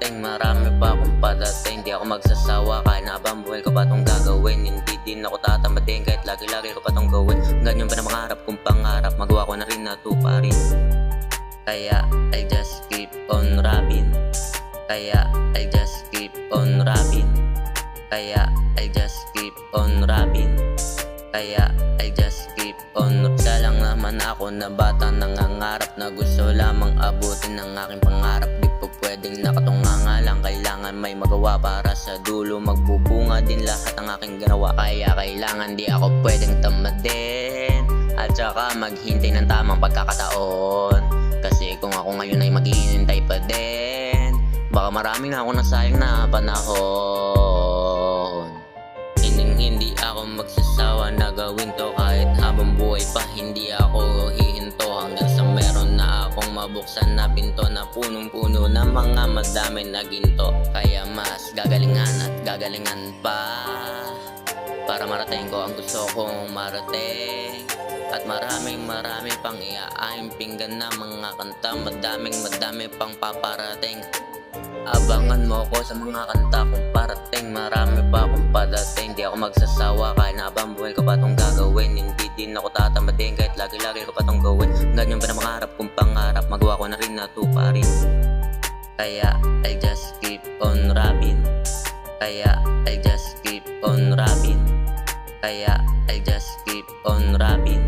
parating, marami pa akong padating. Di ako magsasawa kahit na habang buhay ko pa tong gagawin. Hindi din ako tatamadin kahit lagi-lagi ko pa tong gawin. Ganyan ba na mangarap kong pangarap, magawa ko na rin natuparin. Kaya I just keep on rapping. Kaya I just keep on rapping. Kaya I just keep on rapping. Kaya I just keep on. Isa lang naman ako na bata nangangarap na gusto lamang abutin ang aking pangarap. Di po pwedeng nakatunganga lang, kailangan may magawa para sa dulo magbubunga din lahat ang aking ginawa. Kaya kailangan di ako pwedeng tamadin at saka maghintay ng tamang pagkakataon. Kasi kung ako ngayon ay maghihintay pa din, baka marami na ako nasayang na panahon. Hindi ako magsasawa na gawin to kahit habang buhay pa. Hindi ako hihinto hanggang sa meron na akong mabuksan na pinto na punong-puno na mga madami na ginto. Kaya mas gagalingan at gagalingan pa para marating ko ang gusto kong marating. At marami pang iaayong pinggan na mga kanta. Madami pang paparating. Abangan mo ko sa mga kanta kong parating. Marami pa akong padating. Di ako magsasawa kahit na habang buhay ko pa tong gagawin. Hindi din ako tatamadin kahit lagi-lagi ko pa tong gawin. Ganyan ba na mangarap kong pangarap, magawa ko na rin natuparin. Kaya I just keep on rapping. Kaya I just keep on rapping. Kaya I just keep on rapping.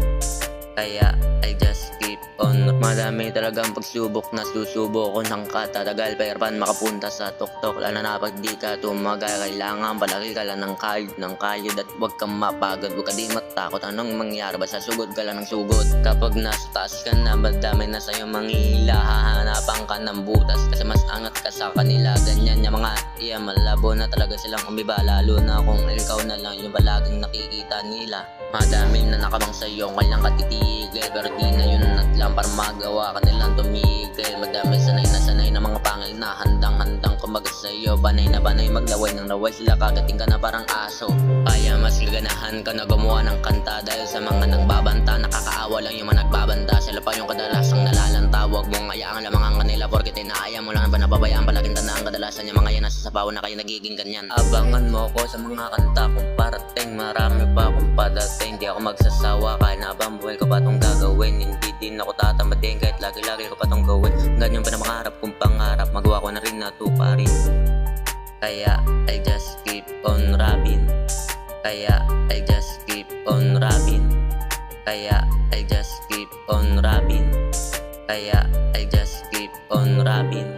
Kaya I just keep on. Madami talagang pagsubok na susubo ko ng katatagal pero pan makapunta sa tuktok. Lalo na pag di ka tumagal, kailangan palagi ka lang ng kayod at huwag kang mapagod. Huwag ka di matakot anong mangyari, basta sugod ka lang ng sugod. Kapag nasa taas ka na, madami na sa'yo mangila, hahanapan ka ng butas kasi mas angat ka sa kanila. Ganyan yung mga malabo na talaga silang umiba, lalo na kung ikaw na lang yung palaging nakikita nila. Madami na nakabang sa'yo, kailang katitigil, pero di na yun natlang para magawa ka nilang tumigil. Madami sanay na mga pangil na handang kumbaga sa'yo. Banay na banay maglaway ng raway, sila kagating ka na parang aso. Kaya mas gaganahan ka na gumawa ng kanta dahil sa mga nagbabanta. Nakakaawa lang yung mga nagbabanta, sila pa yung kadalasang nalalanta. Huwag mong ayaang lamang ang kanila porkit inaaya mo lang ba nababayaan palaking tandaan. Kadalasan yung mga yan nasa sapaw na kayo nagiging ganyan. Abangan mo ko sa mga kanta kong parating. Marami pa akong padating. Di ako magsasawa kahit na habang buhay ko pa tong gagawin. Hindi din ako tatamadin kahit lagi-lagi ko pa tong gawin. Ganyan ba na mangarap kong pangarap, magawa ko na rin natuparin. Kaya I just keep on rapping. Kaya I just keep on rapping. Kaya I just keep on rapping. Kaya I just keep on rapping.